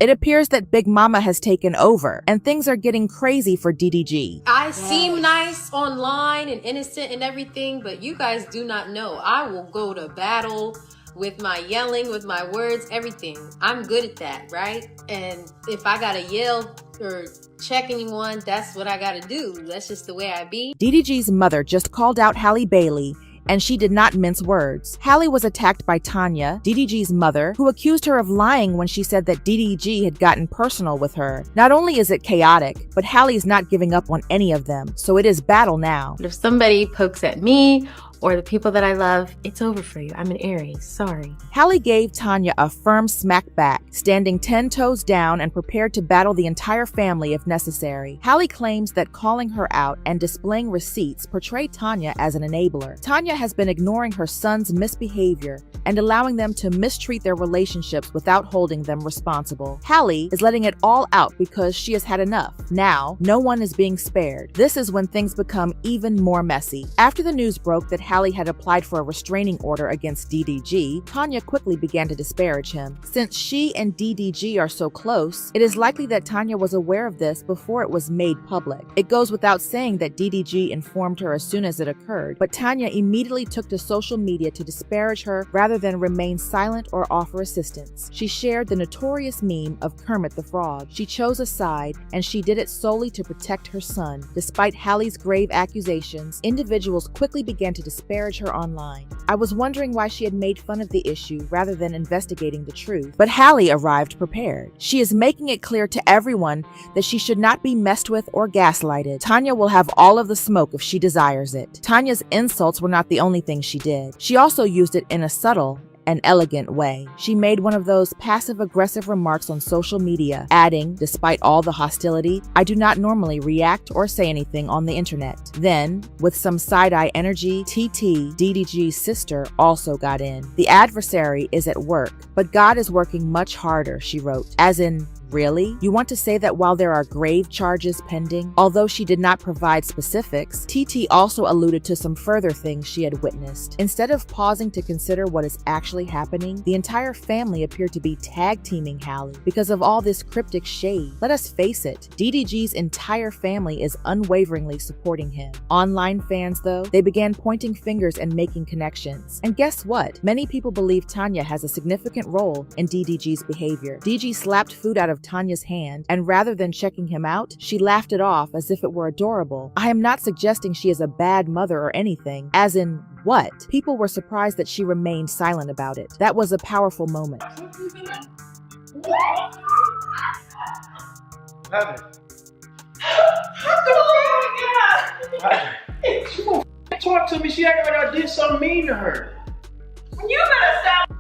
It appears that Big Mama has taken over, and things are getting crazy for DDG. I seem nice online and innocent and everything, but you guys do not know. I will go to battle with my yelling, with my words, everything. I'm good at that, right? And if I gotta yell or check anyone, that's what I gotta do. That's just the way I be. DDG's mother just called out Halle Bailey, and she did not mince words. Halle was attacked by Tanya, DDG's mother, who accused her of lying when she said that DDG had gotten personal with her. Not only is it chaotic, but Halle's not giving up on any of them, so it is battle now. But if somebody pokes at me or the people that I love, it's over for you. I'm an Aries, sorry. Halle gave Tanya a firm smack back, standing 10 toes down and prepared to battle the entire family if necessary. Halle claims that calling her out and displaying receipts portray Tanya as an enabler. Tanya has been ignoring her son's misbehavior and allowing them to mistreat their relationships without holding them responsible. Halle is letting it all out because she has had enough. Now, no one is being spared. This is when things become even more messy. After the news broke that Halle had applied for a restraining order against DDG, Tanya quickly began to disparage him. Since she and DDG are so close, it is likely that Tanya was aware of this before it was made public. It goes without saying that DDG informed her as soon as it occurred, but Tanya immediately took to social media to disparage her rather than remain silent or offer assistance. She shared the notorious meme of Kermit the Frog. She chose a side, and she did it solely to protect her son. Despite Halle's grave accusations, individuals quickly began to disparage her online. I was wondering why she had made fun of the issue rather than investigating the truth, but Halle arrived prepared. She is making it clear to everyone that she should not be messed with or gaslighted. Tanya will have all of the smoke if she desires it. Tanya's insults were not the only thing she did. She also used it in a subtle and elegant way. She made one of those passive-aggressive remarks on social media, adding, despite all the hostility, "I do not normally react or say anything on the internet." Then, with some side-eye energy, TT, DDG's sister, also got in. "The adversary is at work, but God is working much harder," she wrote, as in, really? You want to say that while there are grave charges pending? Although she did not provide specifics, TT also alluded to some further things she had witnessed. Instead of pausing to consider what is actually happening, the entire family appeared to be tag-teaming Halle because of all this cryptic shade. Let us face it, DDG's entire family is unwaveringly supporting him. Online fans, though, they began pointing fingers and making connections. And guess what? Many people believe Tanya has a significant role in DDG's behavior. DG slapped food out of Tanya's hand, and rather than checking him out, she laughed it off as if it were adorable. I am not suggesting she is a bad mother or anything, as in what? People were surprised that she remained silent about it. That was a powerful moment. She won't talk to me. She acted like I did something mean to her. You better stop.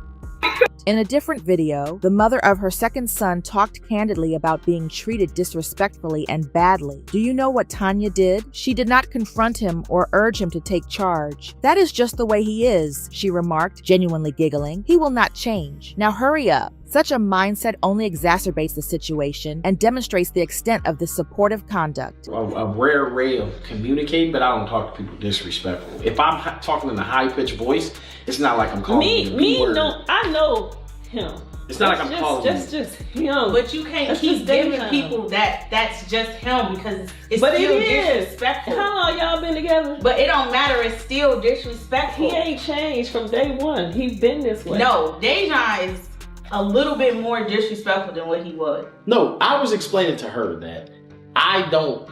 In a different video, the mother of her second son talked candidly about being treated disrespectfully and badly. Do you know what Tanya did? She did not confront him or urge him to take charge. "That is just the way he is," she remarked, genuinely giggling. "He will not change. Now hurry up." Such a mindset only exacerbates the situation and demonstrates the extent of this supportive conduct. A rare way of communicating, but I don't talk to people disrespectful. If I'm talking in a high-pitched voice, it's not like I'm calling you no, I know him. It's not like I'm calling you. That's just him. But you can't keep giving people that's just him because it's still disrespectful. How long y'all been together? But it don't matter. It's still disrespectful. He ain't changed from day one. He been this way. No, Dejan is a little bit more disrespectful than what he was. No, I was explaining to her that I don't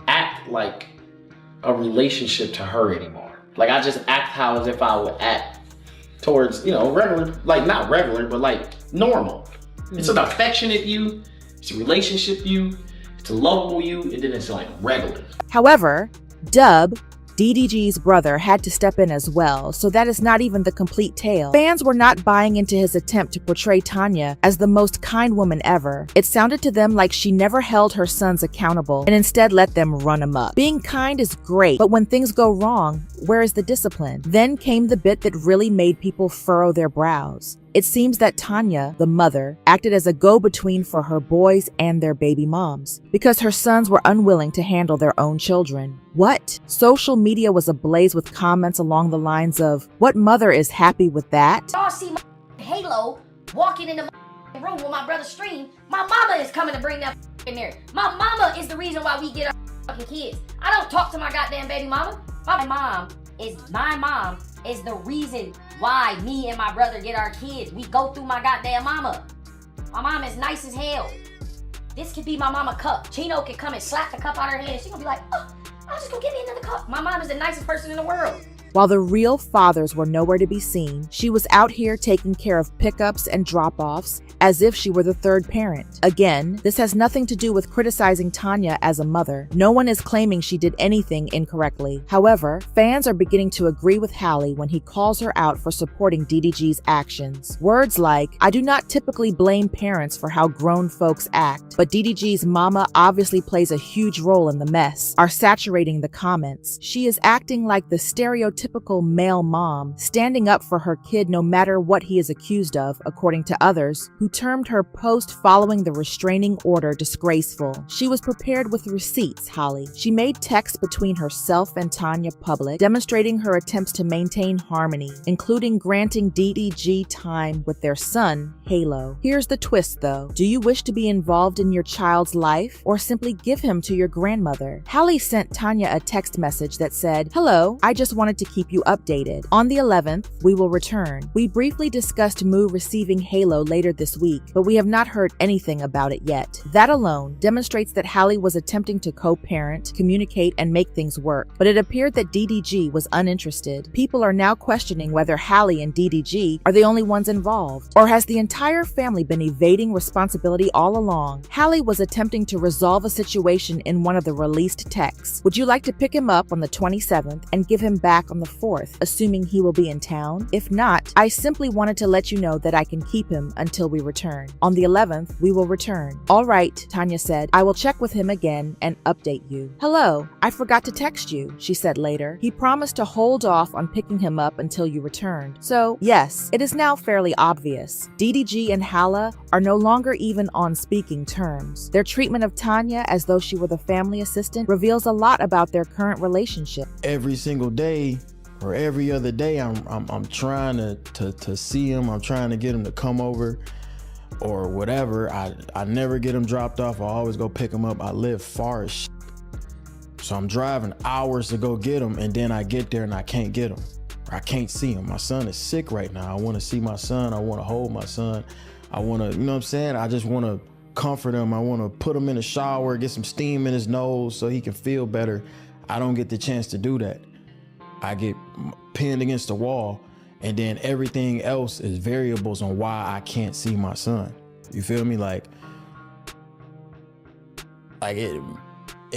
act like a relationship to her anymore. Like I just act as if I would act towards, regular, like not regular, but like normal. Mm-hmm. It's an affectionate you, it's a relationship you, it's a lovable you, and then it's like regular. However, Dub, DDG's brother, had to step in as well, so that is not even the complete tale. Fans were not buying into his attempt to portray Tanya as the most kind woman ever. It sounded to them like she never held her sons accountable and instead let them run amok. Being kind is great, but when things go wrong, where is the discipline? Then came the bit that really made people furrow their brows. It seems that Tanya, the mother, acted as a go-between for her boys and their baby moms because her sons were unwilling to handle their own children. What? Social media was ablaze with comments along the lines of, "What mother is happy with that?" Y'all see my halo walking in the room when my brother stream, my mama is coming to bring that in there. My mama is the reason why we get our fucking kids. I don't talk to my goddamn baby mama. My mom is the reason why me and my brother get our kids. We go through my goddamn mama. My mom is nice as hell. This could be my mama cup. Chino could come and slap the cup out of her hand and she gonna be like, oh, I was just gonna give me another cup. My mom is the nicest person in the world. While the real fathers were nowhere to be seen, she was out here taking care of pickups and drop-offs as if she were the third parent. Again, this has nothing to do with criticizing Tanya as a mother. No one is claiming she did anything incorrectly. However, fans are beginning to agree with Halle when he calls her out for supporting DDG's actions. Words like, I do not typically blame parents for how grown folks act, but DDG's mama obviously plays a huge role in the mess, are saturating the comments. She is acting like the stereotypical male mom, standing up for her kid no matter what he is accused of, according to others, who termed her post following the restraining order disgraceful. She was prepared with receipts, Halle. She made texts between herself and Tanya public, demonstrating her attempts to maintain harmony, including granting DDG time with their son, Halo. Here's the twist though. Do you wish to be involved in your child's life, or simply give him to your grandmother? Halle sent Tanya a text message that said, hello, I just wanted to keep you updated. On the 11th, we will return. We briefly discussed Moo receiving Halo later this week, but we have not heard anything about it yet. That alone demonstrates that Halle was attempting to co-parent, communicate, and make things work, but it appeared that DDG was uninterested. People are now questioning whether Halle and DDG are the only ones involved, or has the entire family been evading responsibility all along? Halle was attempting to resolve a situation in one of the released texts. Would you like to pick him up on the 27th and give him back on the 4th, assuming he will be in town? If not, I simply wanted to let you know that I can keep him until we return. On the 11th, we will return. All right, Tanya said. I will check with him again and update you. Hello, I forgot to text you, she said later. He promised to hold off on picking him up until you returned. So, yes, it is now fairly obvious. DDG and Halle are no longer even on speaking terms. Their treatment of Tanya as though she were the family assistant reveals a lot about their current relationship. Every single day or every other day, I'm trying to see him. I'm trying to get him to come over or whatever. I never get him dropped off. I always go pick him up. I live far as shit. So I'm driving hours to go get him, and then I get there and I can't get him. Or I can't see him. My son is sick right now. I want to see my son. I want to hold my son. I want to, you know what I'm saying? I just want to comfort him. I want to put him in the shower, get some steam in his nose so he can feel better. I don't get the chance to do that. I get pinned against the wall, and then everything else is variables on why I can't see my son. You feel me? Like it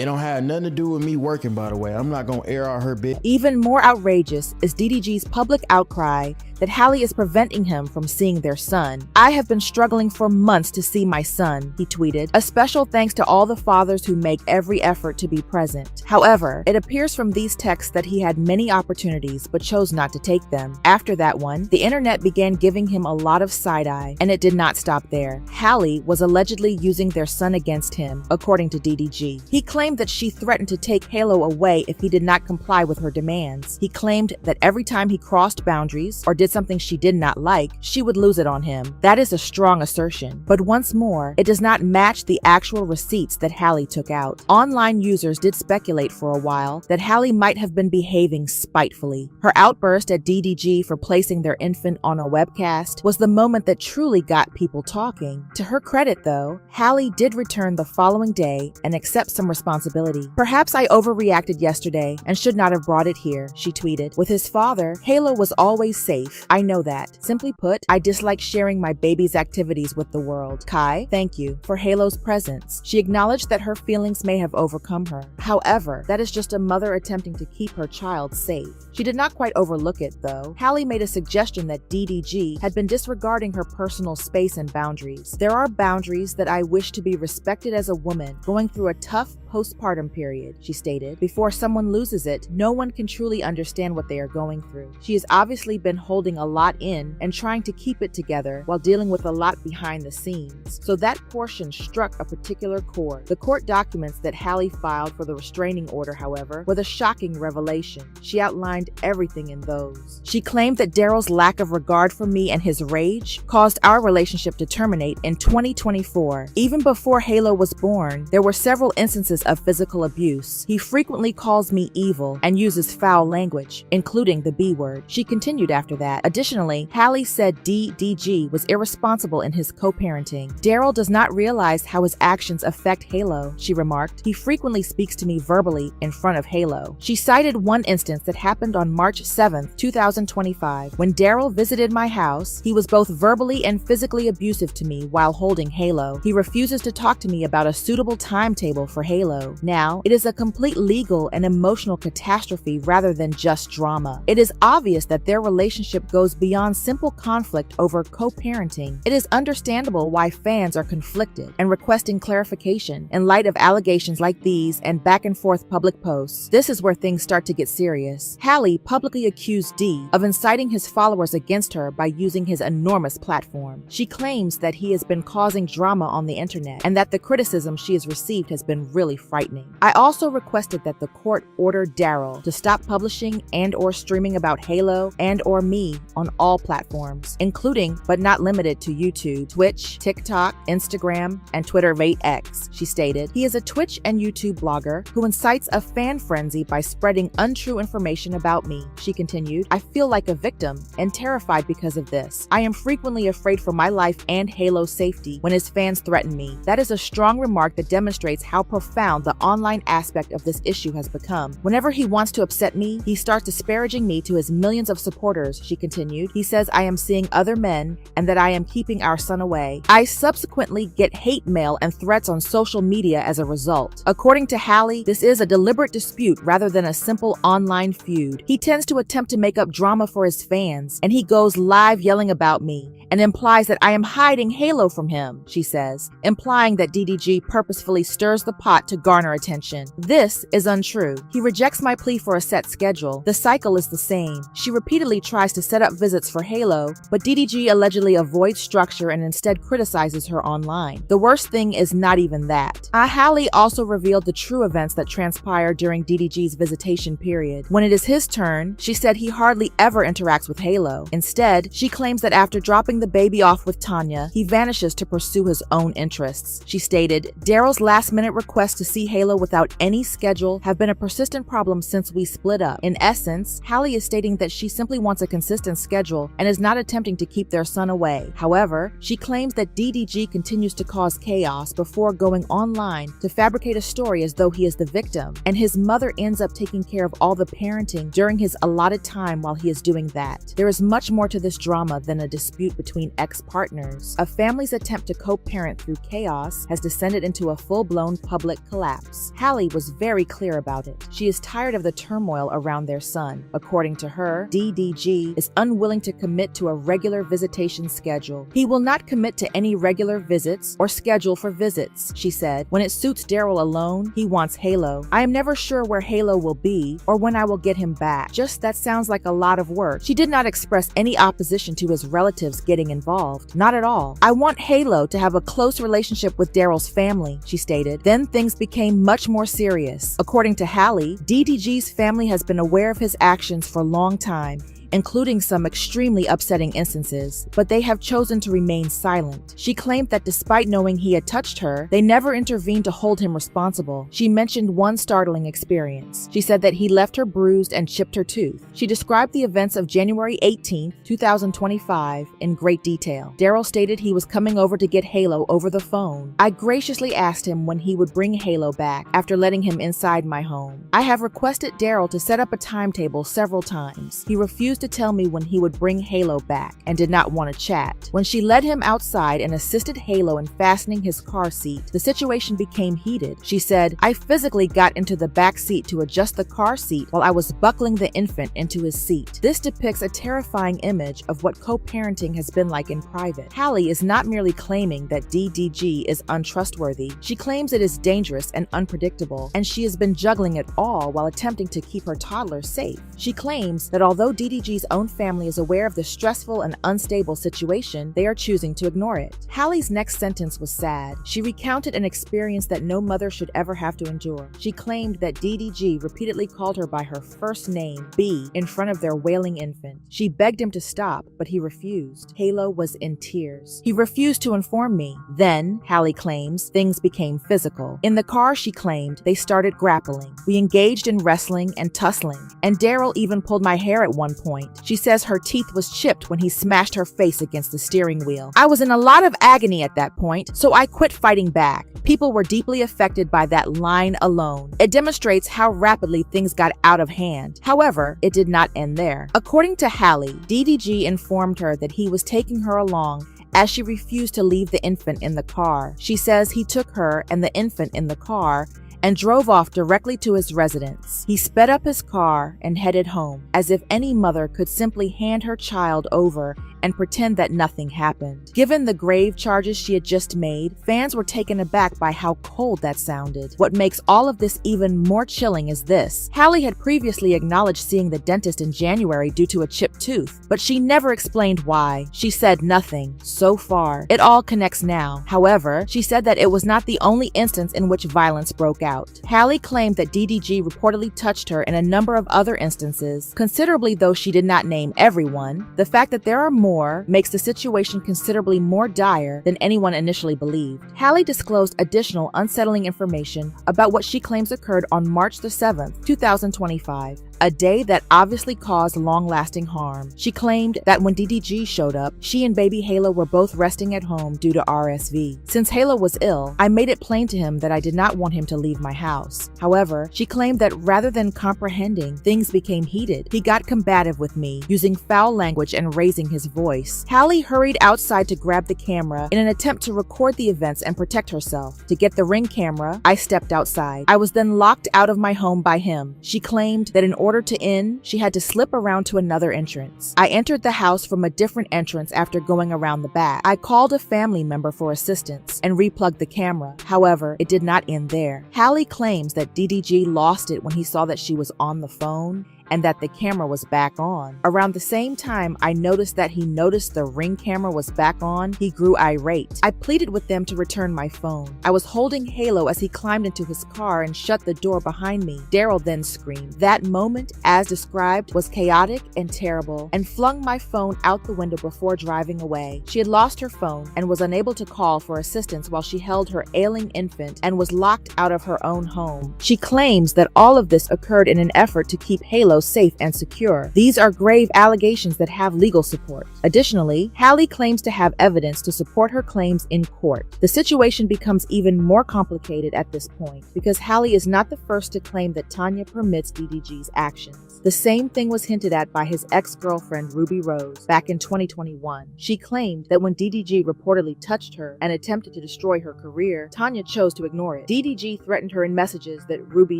don't have nothing to do with me working, by the way. I'm not gonna air out her bit. Even more outrageous is DDG's public outcry that Halle is preventing him from seeing their son. I have been struggling for months to see my son, he tweeted. A special thanks to all the fathers who make every effort to be present. However, it appears from these texts that he had many opportunities but chose not to take them. After that one, the internet began giving him a lot of side-eye, and it did not stop there. Halle was allegedly using their son against him, according to DDG. He claimed that she threatened to take Halo away if he did not comply with her demands. He claimed that every time he crossed boundaries or did something she did not like, she would lose it on him. That is a strong assertion, but once more, it does not match the actual receipts that Halle took out. Online users did speculate for a while that Halle might have been behaving spitefully. Her outburst at DDG for placing their infant on a webcast was the moment that truly got people talking. To her credit though, Halle did return the following day and accept some responsibility. Perhaps I overreacted yesterday and should not have brought it here, she tweeted. With his father, Halo was always safe. I know that. Simply put, I dislike sharing my baby's activities with the world. Kai, thank you for Halo's presence. She acknowledged that her feelings may have overcome her. However, that is just a mother attempting to keep her child safe. She did not quite overlook it, though. Halle made a suggestion that DDG had been disregarding her personal space and boundaries. There are boundaries that I wish to be respected as a woman going through a tough postpartum period, she stated. Before someone loses it, no one can truly understand what they are going through. She has obviously been holding a lot in and trying to keep it together while dealing with a lot behind the scenes. So that portion struck a particular chord. The court documents that Halle filed for the restraining order, however, were the shocking revelation. She outlined everything in those. She claimed that Daryl's lack of regard for me and his rage caused our relationship to terminate in 2024. Even before Halo was born, there were several instances of physical abuse. He frequently calls me evil and uses foul language, including the B word. She continued after that. Additionally, Halle said DDG was irresponsible in his co-parenting. Daryl does not realize how his actions affect Halo, she remarked. He frequently speaks to me verbally in front of Halo. She cited one instance that happened on March 7th, 2025. When Daryl visited my house, he was both verbally and physically abusive to me while holding Halo. He refuses to talk to me about a suitable timetable for Halo. Now, it is a complete legal and emotional catastrophe rather than just drama. It is obvious that their relationship goes beyond simple conflict over co-parenting. It is understandable why fans are conflicted and requesting clarification in light of allegations like these and back and forth public posts. This is where things start to get serious. Halle publicly accused D of inciting his followers against her by using his enormous platform. She claims that he has been causing drama on the internet and that the criticism she has received has been really frightening. I also requested that the court order Daryl to stop publishing and or streaming about Halo and or me on all platforms, including but not limited to YouTube, Twitch, TikTok, Instagram, and Twitter X, she stated. He is a Twitch and YouTube blogger who incites a fan frenzy by spreading untrue information about me, she continued. I feel like a victim and terrified because of this. I am frequently afraid for my life and Halo's safety when his fans threaten me. That is a strong remark that demonstrates how profound the online aspect of this issue has become. Whenever he wants to upset me, he starts disparaging me to his millions of supporters, she continued. He says I am seeing other men and that I am keeping our son away. I subsequently get hate mail and threats on social media as a result. According to Halle, this is a deliberate dispute rather than a simple online feud. He tends to attempt to make up drama for his fans, and he goes live yelling about me and implies that I am hiding Halo from him, she says, implying that DDG purposefully stirs the pot to garner attention. This is untrue. He rejects my plea for a set schedule. The cycle is the same. She repeatedly tries to set up visits for Halo, but DDG allegedly avoids structure and instead criticizes her online. The worst thing is not even that. Halle also revealed the true events that transpired during DDG's visitation period. When it is his turn, she said he hardly ever interacts with Halo. Instead, she claims that after dropping the baby off with Tanya, he vanishes to pursue his own interests. She stated, Daryl's last-minute requests to see Halo without any schedule have been a persistent problem since we split up. In essence, Halle is stating that she simply wants a consistent schedule and is not attempting to keep their son away. However, she claims that DDG continues to cause chaos before going online to fabricate a story as though he is the victim, and his mother ends up taking care of all the parenting during his allotted time while he is doing that. There is much more to this drama than a dispute between ex-partners. A family's attempt to co-parent through chaos has descended into a full-blown public collapse. Halle was very clear about it. She is tired of the turmoil around their son. According to her, DDG is unwilling to commit to a regular visitation schedule. He will not commit to any regular visits or schedule for visits, she said. When it suits Daryl alone, he wants Halo. I am never sure where Halo will be or when I will get him back. Just that sounds like a lot of work. She did not express any opposition to his relatives getting involved. Not at all. I want Halo to have a close relationship with Daryl's family, she stated. Then things became much more serious. According to Halle, DDG's family has been aware of his actions for a long time, including some extremely upsetting instances, but they have chosen to remain silent. She claimed that despite knowing he had touched her, they never intervened to hold him responsible. She mentioned one startling experience. She said that he left her bruised and chipped her tooth. She described the events of January 18, 2025 in great detail. Daryl stated he was coming over to get Halo over the phone. I graciously asked him when he would bring Halo back after letting him inside my home. I have requested Daryl to set up a timetable several times. He refused to tell me when he would bring Halo back and did not want to chat. When she led him outside and assisted Halo in fastening his car seat, the situation became heated. She said, "I physically got into the back seat to adjust the car seat while I was buckling the infant into his seat." This depicts a terrifying image of what co-parenting has been like in private. Halle is not merely claiming that DDG is untrustworthy, she claims it is dangerous and unpredictable, and she has been juggling it all while attempting to keep her toddler safe. She claims that although DDG's own family is aware of the stressful and unstable situation, they are choosing to ignore it. Halle's next sentence was sad. She recounted an experience that no mother should ever have to endure. She claimed that DDG repeatedly called her by her first name, B, in front of their wailing infant. She begged him to stop, but he refused. Halo was in tears. He refused to inform me. Then, Halle claims, things became physical. In the car, she claimed, they started grappling. We engaged in wrestling and tussling, and Daryl even pulled my hair at one point. She says her teeth was chipped when he smashed her face against the steering wheel. I was in a lot of agony at that point, so I quit fighting back. People were deeply affected by that line alone. It demonstrates how rapidly things got out of hand. However, it did not end there. According to Halle, DDG informed her that he was taking her along as she refused to leave the infant in the car. She says he took her and the infant in the car and drove off directly to his residence. He sped up his car and headed home, as if any mother could simply hand her child over and pretend that nothing happened. Given the grave charges she had just made, fans were taken aback by how cold that sounded. What makes all of this even more chilling is this. Halle had previously acknowledged seeing the dentist in January due to a chipped tooth, but she never explained why. She said nothing. So far, it all connects now. However, she said that it was not the only instance in which violence broke out. Halle claimed that DDG reportedly touched her in a number of other instances. Considerably, though she did not name everyone, the fact that there are more makes the situation considerably more dire than anyone initially believed. Halle disclosed additional unsettling information about what she claims occurred on March the 7th, 2025. A day that obviously caused long-lasting harm. She claimed that when DDG showed up, she and baby Halo were both resting at home due to RSV. Since Halo was ill, I made it plain to him that I did not want him to leave my house. However, she claimed that rather than comprehending, things became heated. He got combative with me, using foul language and raising his voice. Halle hurried outside to grab the camera in an attempt to record the events and protect herself. To get the Ring camera, I stepped outside. I was then locked out of my home by him. She claimed that in order to in, she had to slip around to another entrance. I entered the house from a different entrance after going around the back. I called a family member for assistance and replugged the camera. However, it did not end there. Halle claims that DDG lost it when he saw that she was on the phone and that the camera was back on. Around the same time I noticed that he noticed the Ring camera was back on, he grew irate. I pleaded with them to return my phone. I was holding Halo as he climbed into his car and shut the door behind me. Daryl then screamed. That moment, as described, was chaotic and terrible, and flung my phone out the window before driving away. She had lost her phone and was unable to call for assistance while she held her ailing infant and was locked out of her own home. She claims that all of this occurred in an effort to keep Halo safe and secure. These are grave allegations that have legal support. Additionally, Halle claims to have evidence to support her claims in court. The situation becomes even more complicated at this point because Halle is not the first to claim that Tanya permits DDG's actions. The same thing was hinted at by his ex-girlfriend Ruby Rose back in 2021. She claimed that when DDG reportedly touched her and attempted to destroy her career, Tanya chose to ignore it. DDG threatened her in messages that Ruby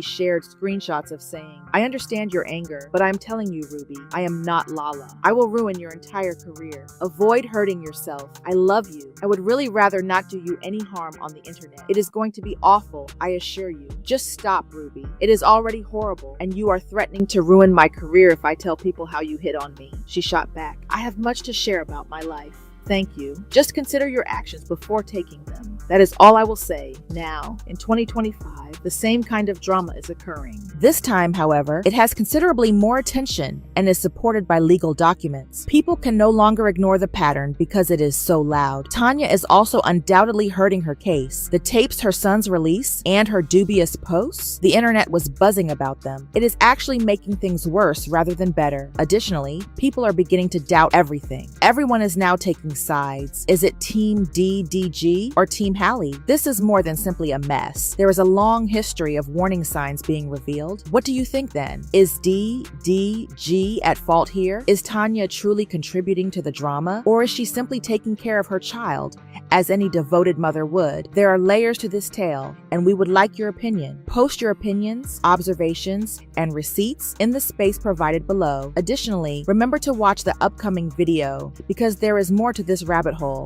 shared screenshots of saying, "I understand your anger, but I'm telling you, Ruby, I am not Lala. I will ruin your entire career. Avoid hurting yourself. I love you. I would really rather not do you any harm on the internet. It is going to be awful, I assure you. Just stop, Ruby. It is already horrible, and you are threatening to ruin my career if I tell people how you hit on me." She shot back, "I have much to share about my life. Thank you. Just consider your actions before taking them. That is all I will say." Now, in 2025, the same kind of drama is occurring. This time, however, it has considerably more attention and is supported by legal documents. People can no longer ignore the pattern because it is so loud. Tanya is also undoubtedly hurting her case. The tapes her sons release and her dubious posts, the internet was buzzing about them. It is actually making things worse rather than better. Additionally, people are beginning to doubt everything. Everyone is now taking taking sides. Is it Team DDG or Team Halle? This is more than simply a mess. There is a long history of warning signs being revealed. What do you think then? Is DDG at fault here? Is Tanya truly contributing to the drama? Or is she simply taking care of her child, as any devoted mother would? There are layers to this tale, and we would like your opinion. Post your opinions, observations, and receipts in the space provided below. Additionally, remember to watch the upcoming video because there is more to this rabbit hole.